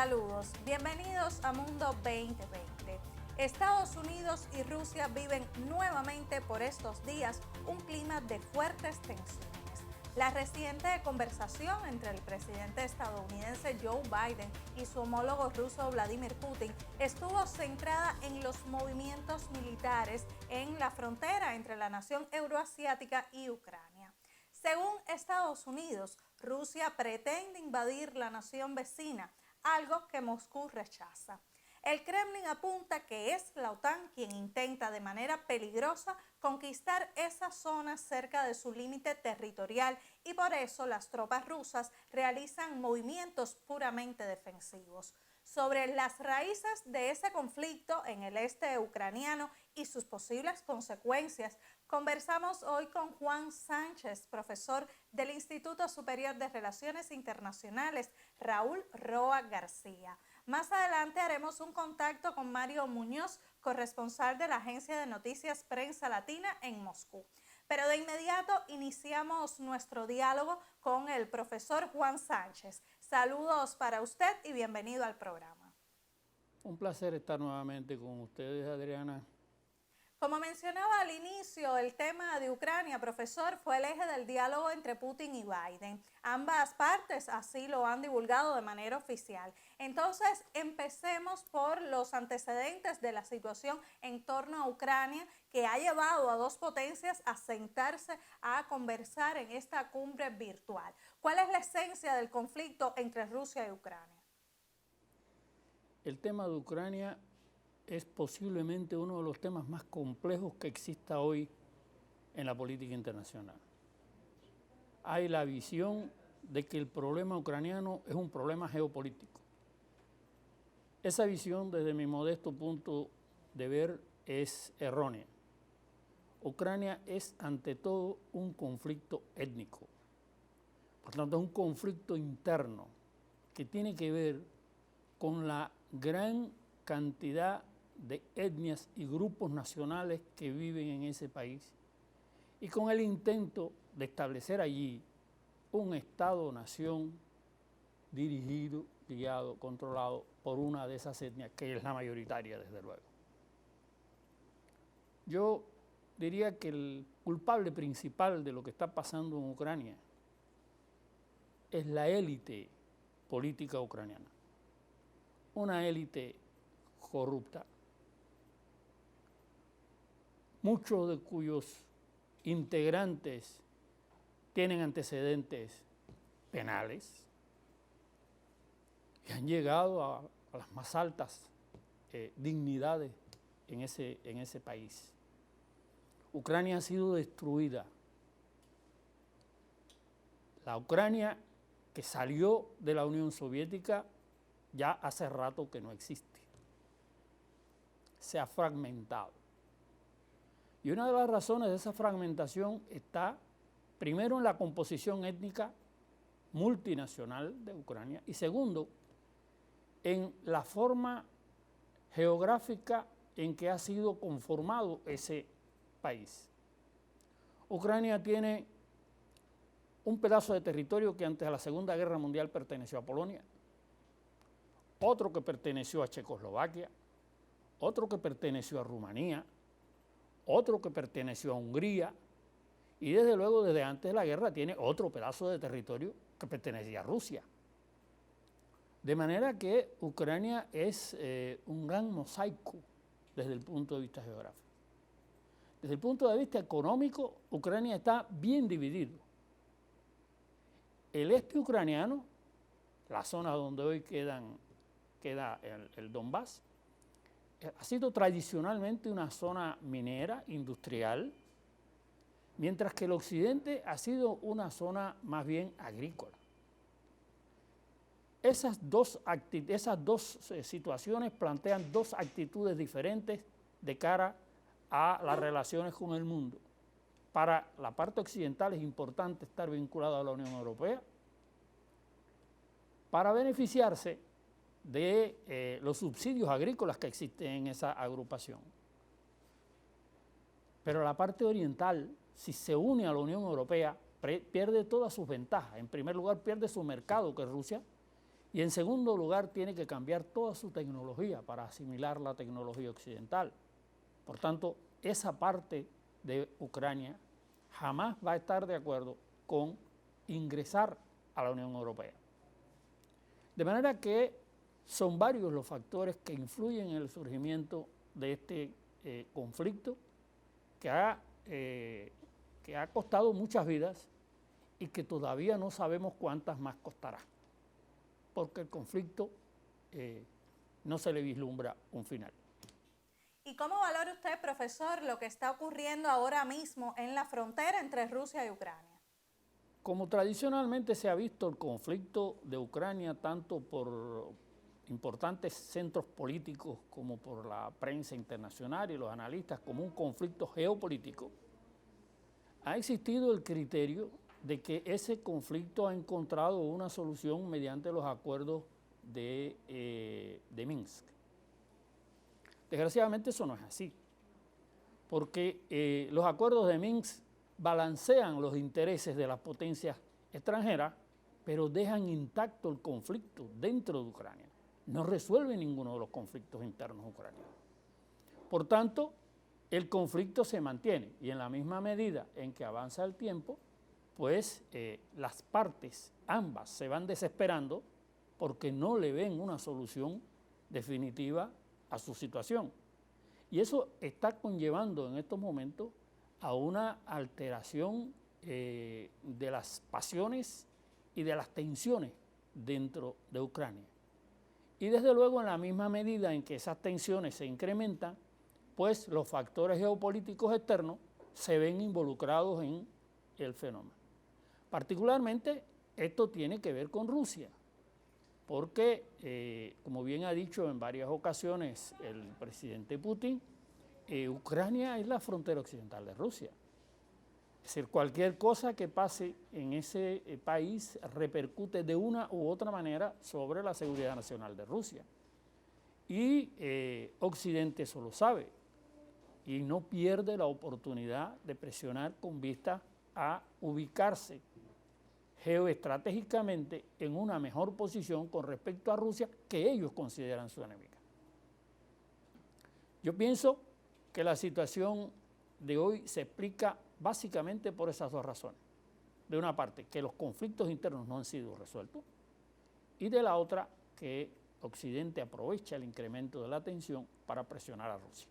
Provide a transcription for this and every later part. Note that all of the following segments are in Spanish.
Saludos, bienvenidos a Mundo 2020. Estados Unidos y Rusia viven nuevamente por estos días un clima de fuertes tensiones. La reciente conversación entre el presidente estadounidense Joe Biden y su homólogo ruso Vladimir Putin estuvo centrada en los movimientos militares en la frontera entre la nación euroasiática y Ucrania. Según Estados Unidos, Rusia pretende invadir la nación vecina, algo que Moscú rechaza. El Kremlin apunta que es la OTAN quien intenta de manera peligrosa conquistar esa zona cerca de su límite territorial y por eso las tropas rusas realizan movimientos puramente defensivos. Sobre las raíces de ese conflicto en el este ucraniano y sus posibles consecuencias, conversamos hoy con Juan Sánchez, profesor del Instituto Superior de Relaciones Internacionales Raúl Roa García. Más adelante haremos un contacto con Mario Muñoz, corresponsal de la agencia de noticias Prensa Latina en Moscú. Pero de inmediato iniciamos nuestro diálogo con el profesor Juan Sánchez. Saludos para usted y bienvenido al programa. Un placer estar nuevamente con ustedes, Adriana. Como mencionaba al inicio, el tema de Ucrania, profesor, fue el eje del diálogo entre Putin y Biden. Ambas partes así lo han divulgado de manera oficial. Entonces, empecemos por los antecedentes de la situación en torno a Ucrania que ha llevado a dos potencias a sentarse a conversar en esta cumbre virtual. ¿Cuál es la esencia del conflicto entre Rusia y Ucrania? El tema de Ucrania es posiblemente uno de los temas más complejos que exista hoy en la política internacional. Hay la visión de que el problema ucraniano es un problema geopolítico. Esa visión, desde mi modesto punto de ver, es errónea. Ucrania es ante todo un conflicto étnico, por tanto es un conflicto interno que tiene que ver con la gran cantidad de etnias y grupos nacionales que viven en ese país y con el intento de establecer allí un Estado-nación dirigido, guiado, controlado por una de esas etnias que es la mayoritaria, desde luego. Yo diría que el culpable principal de lo que está pasando en Ucrania es la élite política ucraniana, una élite corrupta, muchos de cuyos integrantes tienen antecedentes penales y han llegado a las más altas dignidades en ese país. Ucrania ha sido destruida. La Ucrania que salió de la Unión Soviética ya hace rato que no existe. Se ha fragmentado. Y una de las razones de esa fragmentación está, primero, en la composición étnica multinacional de Ucrania y, segundo, en la forma geográfica en que ha sido conformado ese país. Ucrania tiene un pedazo de territorio que antes de la Segunda Guerra Mundial perteneció a Polonia, otro que perteneció a Checoslovaquia, otro que perteneció a Rumanía, otro que perteneció a Hungría y desde luego desde antes de la guerra tiene otro pedazo de territorio que pertenecía a Rusia. De manera que Ucrania es un gran mosaico desde el punto de vista geográfico. Desde el punto de vista económico, Ucrania está bien dividido. El este ucraniano, la zona donde hoy queda el Donbass, ha sido tradicionalmente una zona minera, industrial, mientras que el occidente ha sido una zona más bien agrícola. Esas dos situaciones plantean dos actitudes diferentes de cara a las relaciones con el mundo. Para la parte occidental es importante estar vinculado a la Unión Europea para beneficiarse de los subsidios agrícolas que existen en esa agrupación. Pero la parte oriental, si se une a la Unión Europea, pierde todas sus ventajas. En primer lugar, pierde su mercado, que es Rusia, Y en segundo lugar, tiene que cambiar toda su tecnología para asimilar la tecnología occidental. Por tanto, esa parte de Ucrania jamás va a estar de acuerdo con ingresar a la Unión Europea. De manera que son varios los factores que influyen en el surgimiento de este conflicto que ha costado muchas vidas y que todavía no sabemos cuántas más costará, porque el conflicto no se le vislumbra un final. ¿Y cómo valora usted, profesor, lo que está ocurriendo ahora mismo en la frontera entre Rusia y Ucrania? Como tradicionalmente se ha visto el conflicto de Ucrania, tanto por importantes centros políticos como por la prensa internacional y los analistas, como un conflicto geopolítico, ha existido el criterio de que ese conflicto ha encontrado una solución mediante los acuerdos de Minsk. Desgraciadamente eso no es así, porque los acuerdos de Minsk balancean los intereses de las potencias extranjeras, pero dejan intacto el conflicto dentro de Ucrania. No resuelve ninguno de los conflictos internos ucranianos. Por tanto, el conflicto se mantiene y en la misma medida en que avanza el tiempo, pues las partes, ambas, se van desesperando porque no le ven una solución definitiva a su situación. Y eso está conllevando en estos momentos a una alteración de las pasiones y de las tensiones dentro de Ucrania. Y desde luego en la misma medida en que esas tensiones se incrementan, pues los factores geopolíticos externos se ven involucrados en el fenómeno. Particularmente esto tiene que ver con Rusia, porque como bien ha dicho en varias ocasiones el presidente Putin, Ucrania es la frontera occidental de Rusia. Es decir, cualquier cosa que pase en ese país repercute de una u otra manera sobre la seguridad nacional de Rusia. Y Occidente eso lo sabe y no pierde la oportunidad de presionar con vista a ubicarse geoestratégicamente en una mejor posición con respecto a Rusia que ellos consideran su enemiga. Yo pienso que la situación de hoy se explica básicamente por esas dos razones. De una parte, que los conflictos internos no han sido resueltos, y de la otra, que Occidente aprovecha el incremento de la tensión para presionar a Rusia.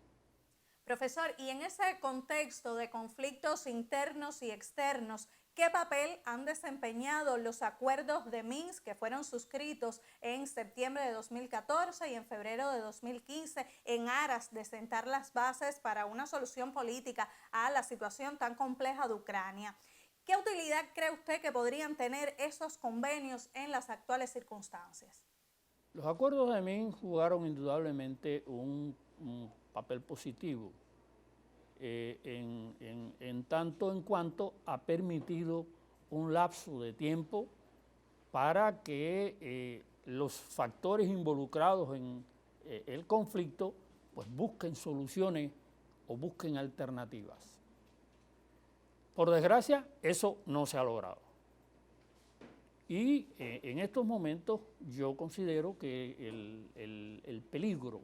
Profesor, y en ese contexto de conflictos internos y externos, ¿qué papel han desempeñado los acuerdos de Minsk que fueron suscritos en septiembre de 2014 y en febrero de 2015 en aras de sentar las bases para una solución política a la situación tan compleja de Ucrania? ¿Qué utilidad cree usted que podrían tener esos convenios en las actuales circunstancias? Los acuerdos de Minsk jugaron indudablemente un papel positivo en tanto en cuanto ha permitido un lapso de tiempo para que los factores involucrados en el conflicto pues busquen soluciones o busquen alternativas. Por desgracia, eso no se ha logrado. Y en estos momentos yo considero que el peligro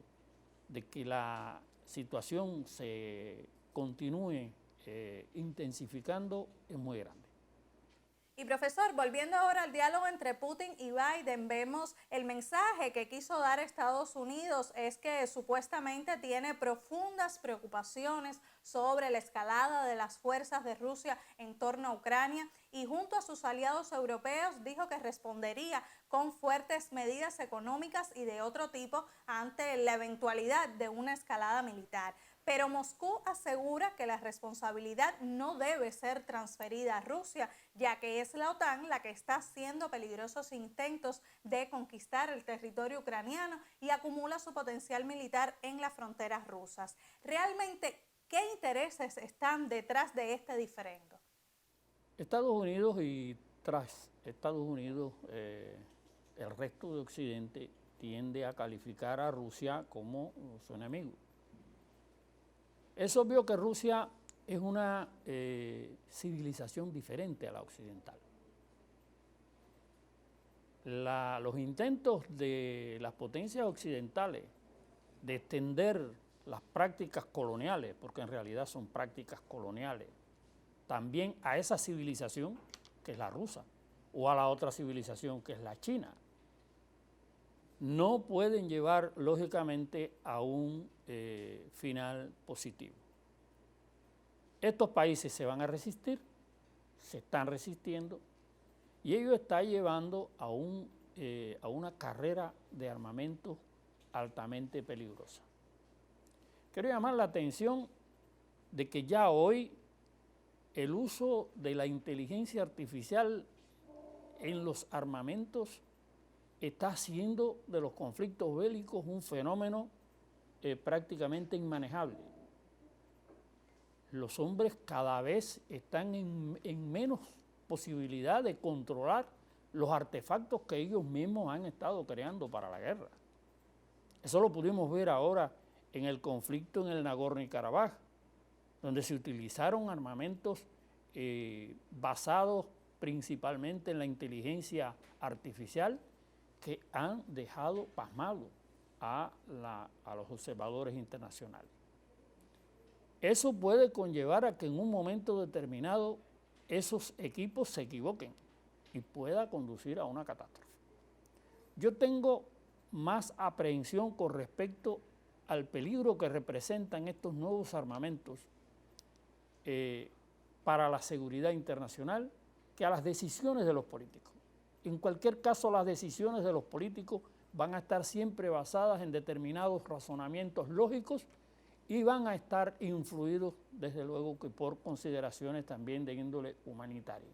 de que la situación se continúe intensificando es muy grande. Y profesor, volviendo ahora al diálogo entre Putin y Biden, vemos el mensaje que quiso dar Estados Unidos es que supuestamente tiene profundas preocupaciones sobre la escalada de las fuerzas de Rusia en torno a Ucrania y junto a sus aliados europeos dijo que respondería con fuertes medidas económicas y de otro tipo ante la eventualidad de una escalada militar. Pero Moscú asegura que la responsabilidad no debe ser transferida a Rusia, ya que es la OTAN la que está haciendo peligrosos intentos de conquistar el territorio ucraniano y acumula su potencial militar en las fronteras rusas. Realmente, ¿qué intereses están detrás de este diferendo? Estados Unidos y tras Estados Unidos, el resto de Occidente tiende a calificar a Rusia como su enemigo. Es obvio que Rusia es una civilización diferente a la occidental. los intentos de las potencias occidentales de extender las prácticas coloniales, porque en realidad son prácticas coloniales, también a esa civilización que es la rusa, o a la otra civilización que es la china, no pueden llevar lógicamente a un final positivo. Estos países se van a resistir, se están resistiendo, y ello está llevando a una carrera de armamento altamente peligrosa. Quiero llamar la atención de que ya hoy el uso de la inteligencia artificial en los armamentos está haciendo de los conflictos bélicos un fenómeno prácticamente inmanejable. Los hombres cada vez están en menos posibilidad de controlar los artefactos que ellos mismos han estado creando para la guerra. Eso lo pudimos ver ahora en el conflicto en el Nagorno-Karabaj, donde se utilizaron armamentos basados principalmente en la inteligencia artificial que han dejado pasmados a los observadores internacionales. Eso puede conllevar a que en un momento determinado esos equipos se equivoquen y pueda conducir a una catástrofe. Yo tengo más aprehensión con respecto al peligro que representan estos nuevos armamentos para la seguridad internacional que a las decisiones de los políticos. En cualquier caso, las decisiones de los políticos van a estar siempre basadas en determinados razonamientos lógicos y van a estar influidos, desde luego, que por consideraciones también de índole humanitaria.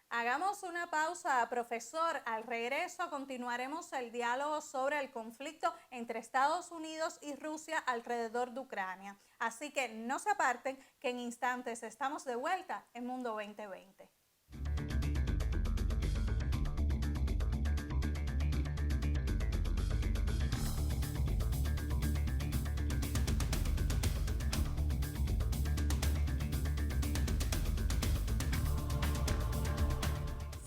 Hagamos una pausa, profesor. Al regreso continuaremos el diálogo sobre el conflicto entre Estados Unidos y Rusia alrededor de Ucrania. Así que no se aparten, que en instantes estamos de vuelta en Mundo 2020.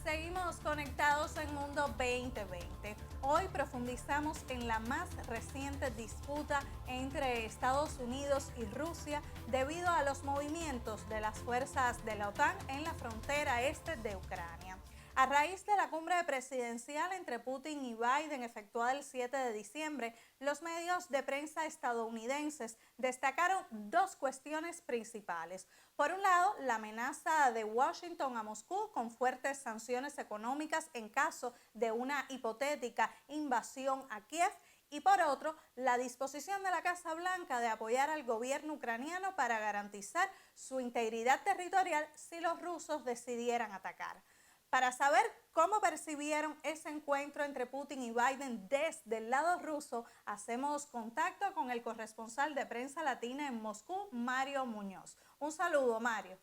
Seguimos conectados en Mundo 2020. Hoy profundizamos en la más reciente disputa entre Estados Unidos y Rusia debido a los movimientos de las fuerzas de la OTAN en la frontera este de Ucrania. A raíz de la cumbre presidencial entre Putin y Biden efectuada el 7 de diciembre, los medios de prensa estadounidenses destacaron dos cuestiones principales. Por un lado, la amenaza de Washington a Moscú con fuertes sanciones económicas en caso de una hipotética invasión a Kiev, y por otro, la disposición de la Casa Blanca de apoyar al gobierno ucraniano para garantizar su integridad territorial si los rusos decidieran atacar. Para saber cómo percibieron ese encuentro entre Putin y Biden desde el lado ruso, hacemos contacto con el corresponsal de Prensa Latina en Moscú, Mario Muñoz. Un saludo, Mario.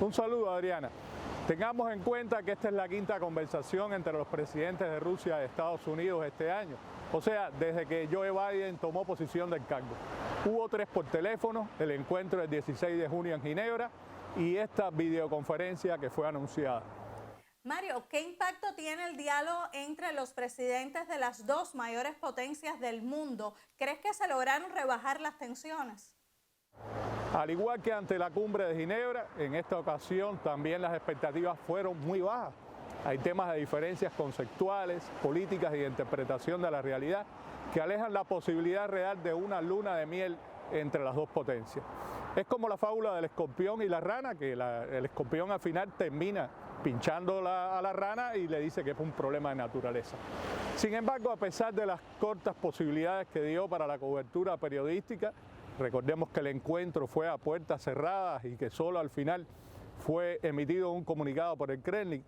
Un saludo, Adriana. Tengamos en cuenta que esta es la quinta conversación entre los presidentes de Rusia y Estados Unidos este año. O sea, desde que Joe Biden tomó posesión del cargo. Hubo 3 por teléfono, el encuentro del 16 de junio en Ginebra y esta videoconferencia que fue anunciada. Mario, ¿qué impacto tiene el diálogo entre los presidentes de las dos mayores potencias del mundo? ¿Crees que se lograron rebajar las tensiones? Al igual que ante la cumbre de Ginebra, en esta ocasión también las expectativas fueron muy bajas. Hay temas de diferencias conceptuales, políticas y de interpretación de la realidad que alejan la posibilidad real de una luna de miel entre las dos potencias. Es como la fábula del escorpión y la rana, que el escorpión al final termina pinchando a la rana y le dice que es un problema de naturaleza. Sin embargo, a pesar de las cortas posibilidades que dio para la cobertura periodística, recordemos que el encuentro fue a puertas cerradas y que solo al final fue emitido un comunicado por el Kremlin,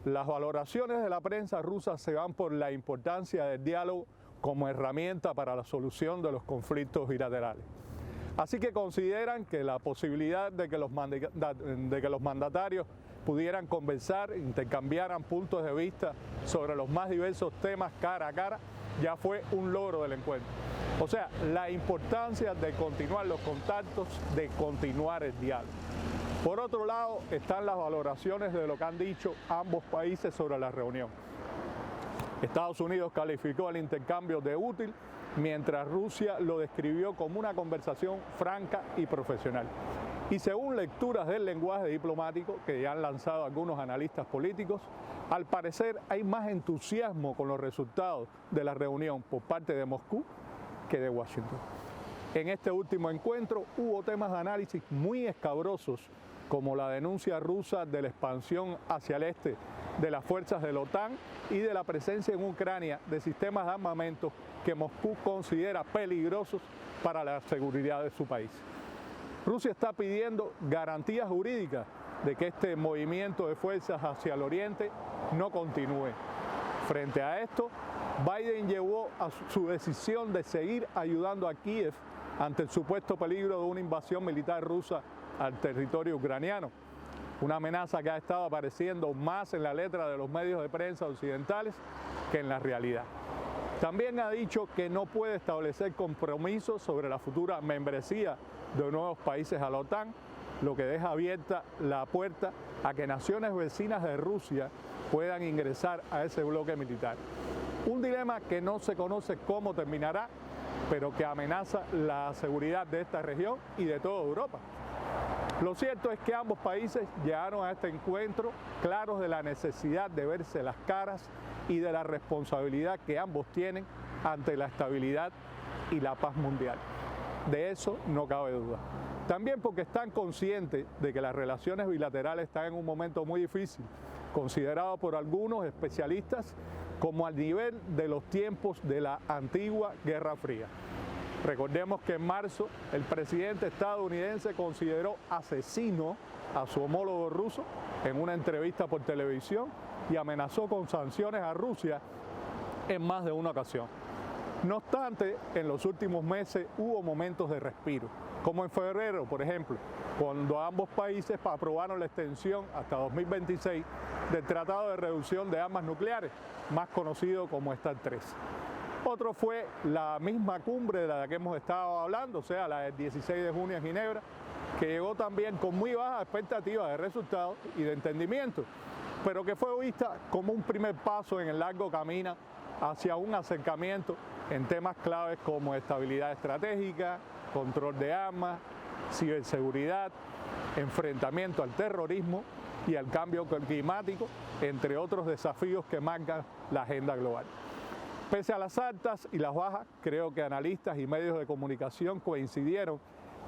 las valoraciones de la prensa rusa se van por la importancia del diálogo como herramienta para la solución de los conflictos bilaterales. Así que consideran que la posibilidad de que los mandatarios pudieran conversar, intercambiaran puntos de vista sobre los más diversos temas cara a cara, ya fue un logro del encuentro. O sea, la importancia de continuar los contactos, de continuar el diálogo. Por otro lado, están las valoraciones de lo que han dicho ambos países sobre la reunión. Estados Unidos calificó el intercambio de útil, mientras Rusia lo describió como una conversación franca y profesional. Y según lecturas del lenguaje diplomático que ya han lanzado algunos analistas políticos, al parecer hay más entusiasmo con los resultados de la reunión por parte de Moscú que de Washington. En este último encuentro hubo temas de análisis muy escabrosos, como la denuncia rusa de la expansión hacia el este de las fuerzas de la OTAN y de la presencia en Ucrania de sistemas de armamento que Moscú considera peligrosos para la seguridad de su país. Rusia está pidiendo garantías jurídicas de que este movimiento de fuerzas hacia el oriente no continúe. Frente a esto, Biden llevó a su decisión de seguir ayudando a Kiev ante el supuesto peligro de una invasión militar rusa al territorio ucraniano, una amenaza que ha estado apareciendo más en la letra de los medios de prensa occidentales que en la realidad. También ha dicho que no puede establecer compromisos sobre la futura membresía de nuevos países a la OTAN, lo que deja abierta la puerta a que naciones vecinas de Rusia puedan ingresar a ese bloque militar. Un dilema que no se conoce cómo terminará, pero que amenaza la seguridad de esta región y de toda Europa. Lo cierto es que ambos países llegaron a este encuentro claros de la necesidad de verse las caras y de la responsabilidad que ambos tienen ante la estabilidad y la paz mundial. De eso no cabe duda. También porque están conscientes de que las relaciones bilaterales están en un momento muy difícil, considerado por algunos especialistas como al nivel de los tiempos de la antigua Guerra Fría. Recordemos que en marzo el presidente estadounidense consideró asesino a su homólogo ruso en una entrevista por televisión y amenazó con sanciones a Rusia en más de una ocasión. No obstante, en los últimos meses hubo momentos de respiro, como en febrero, por ejemplo, cuando ambos países aprobaron la extensión hasta 2026 del Tratado de Reducción de Armas Nucleares, más conocido como START 3. Otro fue la misma cumbre de la que hemos estado hablando, o sea, la del 16 de junio en Ginebra, que llegó también con muy bajas expectativas de resultados y de entendimiento, pero que fue vista como un primer paso en el largo camino hacia un acercamiento en temas claves como estabilidad estratégica, control de armas, ciberseguridad, enfrentamiento al terrorismo y al cambio climático, entre otros desafíos que marcan la agenda global. Pese a las altas y las bajas, creo que analistas y medios de comunicación coincidieron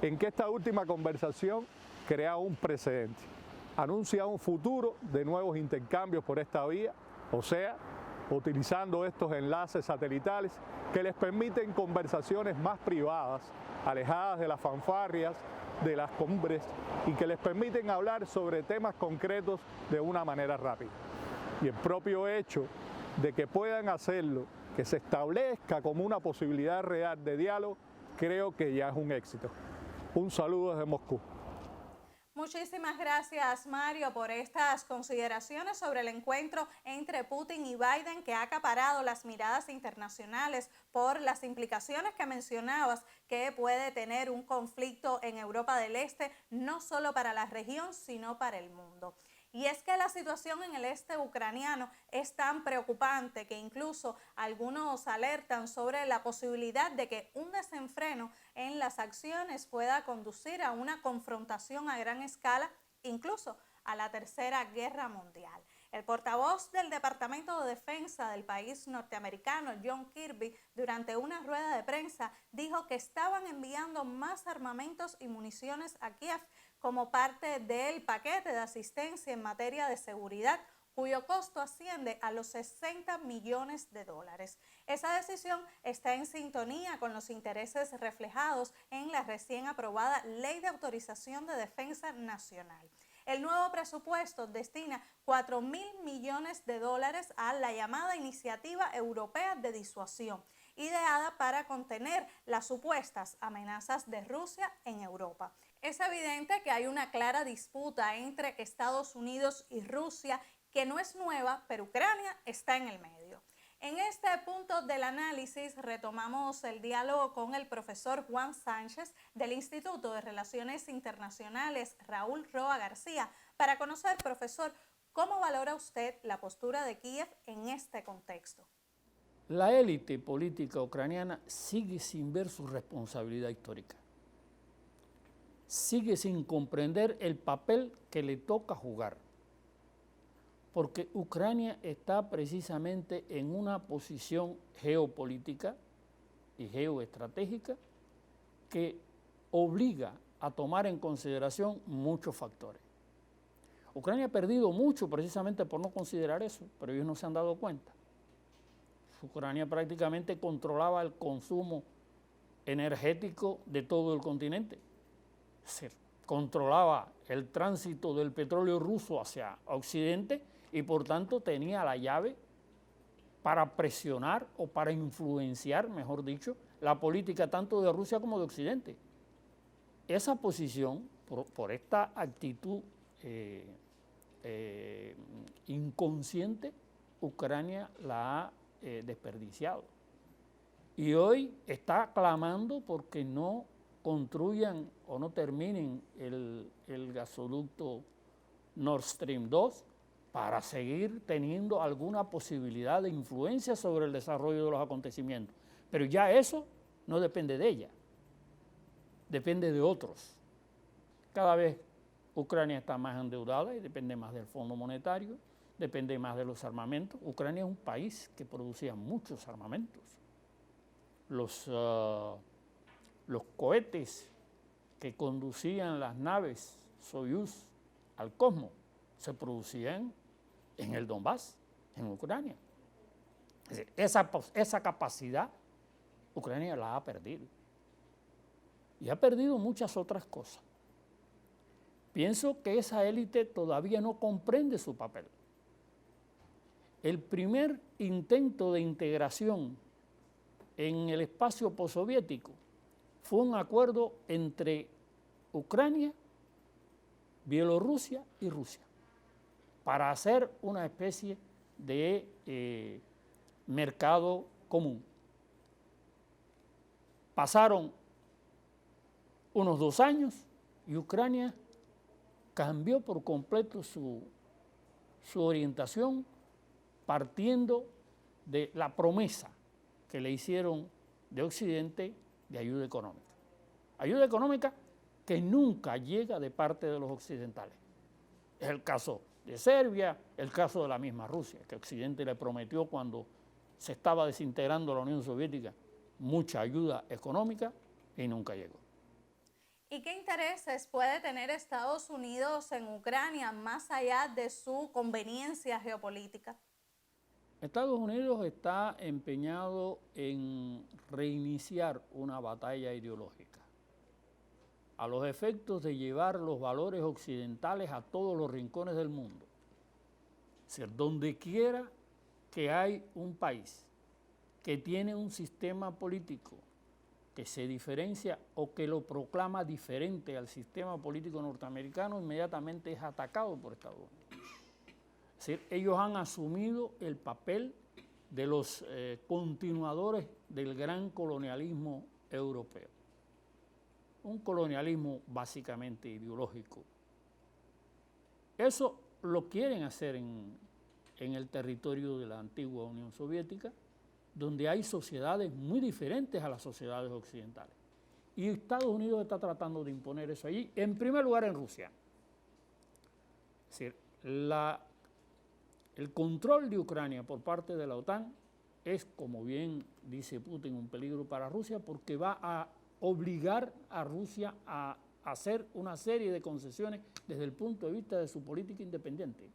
en que esta última conversación crea un precedente, anuncia un futuro de nuevos intercambios por esta vía, o sea, utilizando estos enlaces satelitales que les permiten conversaciones más privadas, alejadas de las fanfarrias, de las cumbres y que les permiten hablar sobre temas concretos de una manera rápida. Y el propio hecho de que puedan hacerlo, que se establezca como una posibilidad real de diálogo, creo que ya es un éxito. Un saludo desde Moscú. Muchísimas gracias, Mario, por estas consideraciones sobre el encuentro entre Putin y Biden, que ha acaparado las miradas internacionales por las implicaciones que mencionabas que puede tener un conflicto en Europa del Este, no solo para la región, sino para el mundo. Y es que la situación en el este ucraniano es tan preocupante que incluso algunos alertan sobre la posibilidad de que un desenfreno en las acciones pueda conducir a una confrontación a gran escala, incluso a la Tercera Guerra Mundial. El portavoz del Departamento de Defensa del país norteamericano, John Kirby, durante una rueda de prensa, dijo que estaban enviando más armamentos y municiones a Kiev como parte del paquete de asistencia en materia de seguridad, cuyo costo asciende a los 60 millones de dólares. Esa decisión está en sintonía con los intereses reflejados en la recién aprobada Ley de Autorización de Defensa Nacional. El nuevo presupuesto destina 4.000 millones de dólares a la llamada Iniciativa Europea de Disuasión, ideada para contener las supuestas amenazas de Rusia en Europa. Es evidente que hay una clara disputa entre Estados Unidos y Rusia, que no es nueva, pero Ucrania está en el medio. En este punto del análisis retomamos el diálogo con el profesor Juan Sánchez del Instituto de Relaciones Internacionales Raúl Roa García para conocer, profesor, ¿cómo valora usted la postura de Kiev en este contexto? La élite política ucraniana sigue sin ver su responsabilidad histórica. Sigue sin comprender el papel que le toca jugar. Porque Ucrania está precisamente en una posición geopolítica y geoestratégica que obliga a tomar en consideración muchos factores. Ucrania ha perdido mucho precisamente por no considerar eso, pero ellos no se han dado cuenta. Ucrania prácticamente controlaba el consumo energético de todo el continente. Es decir, controlaba el tránsito del petróleo ruso hacia Occidente y por tanto tenía la llave para presionar o para influenciar, mejor dicho, la política tanto de Rusia como de Occidente. Esa posición, por esta actitud inconsciente, Ucrania la ha desperdiciado. Y hoy está clamando porque no construyan o no terminen el gasoducto Nord Stream 2 para seguir teniendo alguna posibilidad de influencia sobre el desarrollo de los acontecimientos. Pero ya eso no depende de ella, depende de otros. Cada vez Ucrania está más endeudada y depende más del Fondo Monetario, depende más de los armamentos. Ucrania es un país que producía muchos armamentos. Los cohetes que conducían las naves Soyuz al cosmos se producían en el Donbass, en Ucrania. Es decir, esa capacidad Ucrania la ha perdido. Y ha perdido muchas otras cosas. Pienso que esa élite todavía no comprende su papel. El primer intento de integración en el espacio postsoviético fue un acuerdo entre Ucrania, Bielorrusia y Rusia para hacer una especie de mercado común. Pasaron unos 2 años y Ucrania cambió por completo su orientación partiendo de la promesa que le hicieron de Occidente de ayuda económica. Ayuda económica que nunca llega de parte de los occidentales. Es el caso de Serbia, el caso de la misma Rusia, que Occidente le prometió cuando se estaba desintegrando la Unión Soviética mucha ayuda económica y nunca llegó. ¿Y qué intereses puede tener Estados Unidos en Ucrania más allá de su conveniencia geopolítica? Estados Unidos está empeñado en reiniciar una batalla ideológica a los efectos de llevar los valores occidentales a todos los rincones del mundo. Es decir, donde quiera que hay un país que tiene un sistema político que se diferencia o que lo proclama diferente al sistema político norteamericano, inmediatamente es atacado por Estados Unidos. Es decir, ellos han asumido el papel de los continuadores del gran colonialismo europeo. Un colonialismo básicamente ideológico. Eso lo quieren hacer en el territorio de la antigua Unión Soviética, donde hay sociedades muy diferentes a las sociedades occidentales. Y Estados Unidos está tratando de imponer eso allí, en primer lugar en Rusia. Es decir, el control de Ucrania por parte de la OTAN es, como bien dice Putin, un peligro para Rusia porque va a obligar a Rusia a hacer una serie de concesiones desde el punto de vista de su política independiente.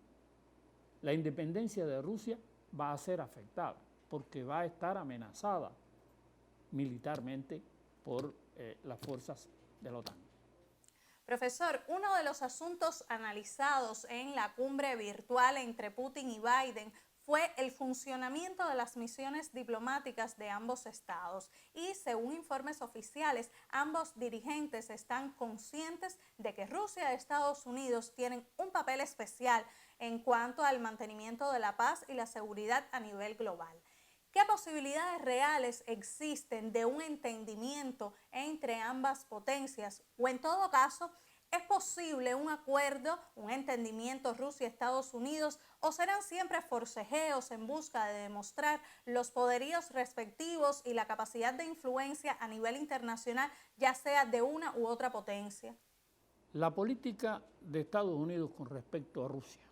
La independencia de Rusia va a ser afectada porque va a estar amenazada militarmente por las fuerzas de la OTAN. Profesor, uno de los asuntos analizados en la cumbre virtual entre Putin y Biden fue el funcionamiento de las misiones diplomáticas de ambos estados y, según informes oficiales, ambos dirigentes están conscientes de que Rusia y Estados Unidos tienen un papel especial en cuanto al mantenimiento de la paz y la seguridad a nivel global. ¿Qué posibilidades reales existen de un entendimiento entre ambas potencias? O en todo caso, ¿Es posible un acuerdo, un entendimiento Rusia y Estados Unidos, o serán siempre forcejeos en busca de demostrar los poderíos respectivos y la capacidad de influencia a nivel internacional, ya sea de una u otra potencia? La política de Estados Unidos con respecto a Rusia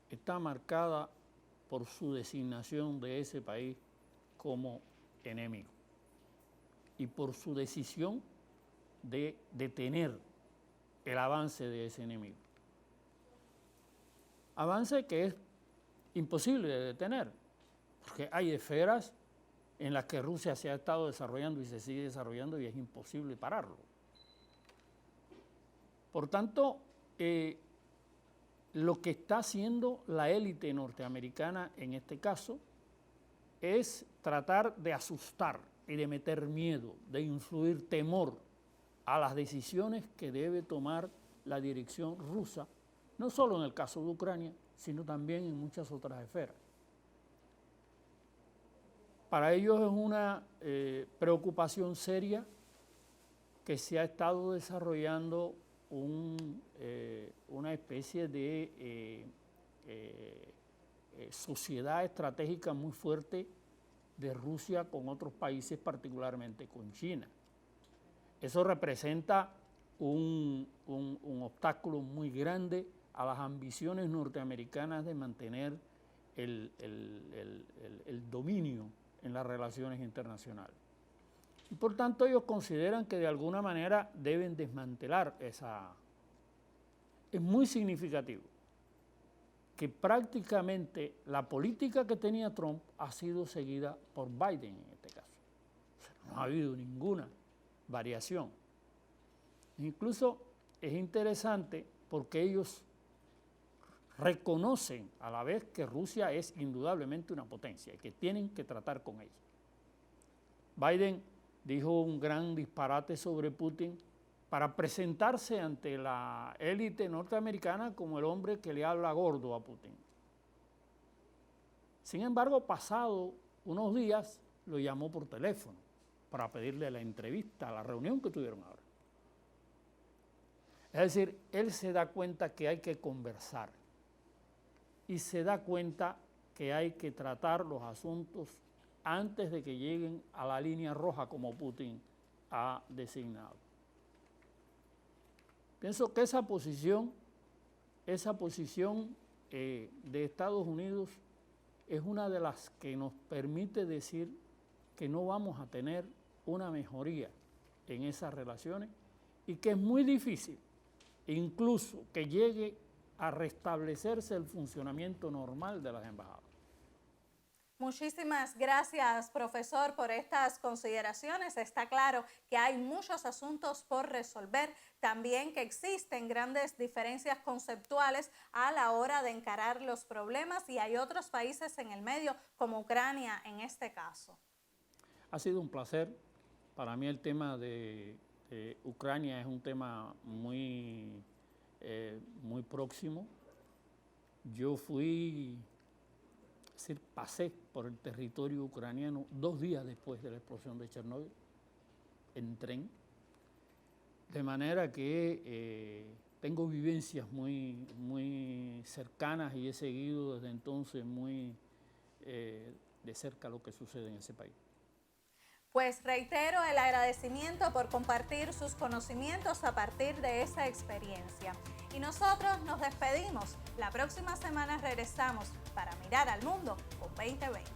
está marcada por su designación de ese país como enemigo y por su decisión de detener el avance de ese enemigo. Avance que es imposible de detener, porque hay esferas en las que Rusia se ha estado desarrollando y se sigue desarrollando y es imposible pararlo. Por tanto, lo que está haciendo la élite norteamericana en este caso es tratar de asustar y de meter miedo, de influir temor a las decisiones que debe tomar la dirección rusa, no solo en el caso de Ucrania, sino también en muchas otras esferas. Para ellos es una preocupación seria que se ha estado desarrollando una especie de sociedad estratégica muy fuerte de Rusia con otros países, particularmente con China. Eso representa un obstáculo muy grande a las ambiciones norteamericanas de mantener el dominio en las relaciones internacionales. Y por tanto ellos consideran que de alguna manera deben desmantelar esa... Es muy significativo que prácticamente la política que tenía Trump ha sido seguida por Biden en este caso. O sea, no ha habido ninguna variación. Incluso es interesante porque ellos reconocen a la vez que Rusia es indudablemente una potencia y que tienen que tratar con ella. Biden dijo un gran disparate sobre Putin para presentarse ante la élite norteamericana como el hombre que le habla gordo a Putin. Sin embargo, pasado unos días, lo llamó por teléfono para pedirle la entrevista, la reunión que tuvieron ahora. Es decir, él se da cuenta que hay que conversar y se da cuenta que hay que tratar los asuntos antes de que lleguen a la línea roja como Putin ha designado. Pienso que esa posición de Estados Unidos es una de las que nos permite decir que no vamos a tener una mejoría en esas relaciones y que es muy difícil incluso que llegue a restablecerse el funcionamiento normal de las embajadas. Muchísimas gracias, profesor, por estas consideraciones. Está claro que hay muchos asuntos por resolver, también que existen grandes diferencias conceptuales a la hora de encarar los problemas y hay otros países en el medio, como Ucrania en este caso. Ha sido un placer. Para mí el tema de Ucrania es un tema muy próximo. Yo pasé por el territorio ucraniano 2 días después de la explosión de Chernóbil en tren, de manera que tengo vivencias muy cercanas y he seguido desde entonces muy de cerca lo que sucede en ese país. Pues reitero el agradecimiento por compartir sus conocimientos a partir de esa experiencia. Y nosotros nos despedimos. La próxima semana regresamos para mirar al mundo con 2020.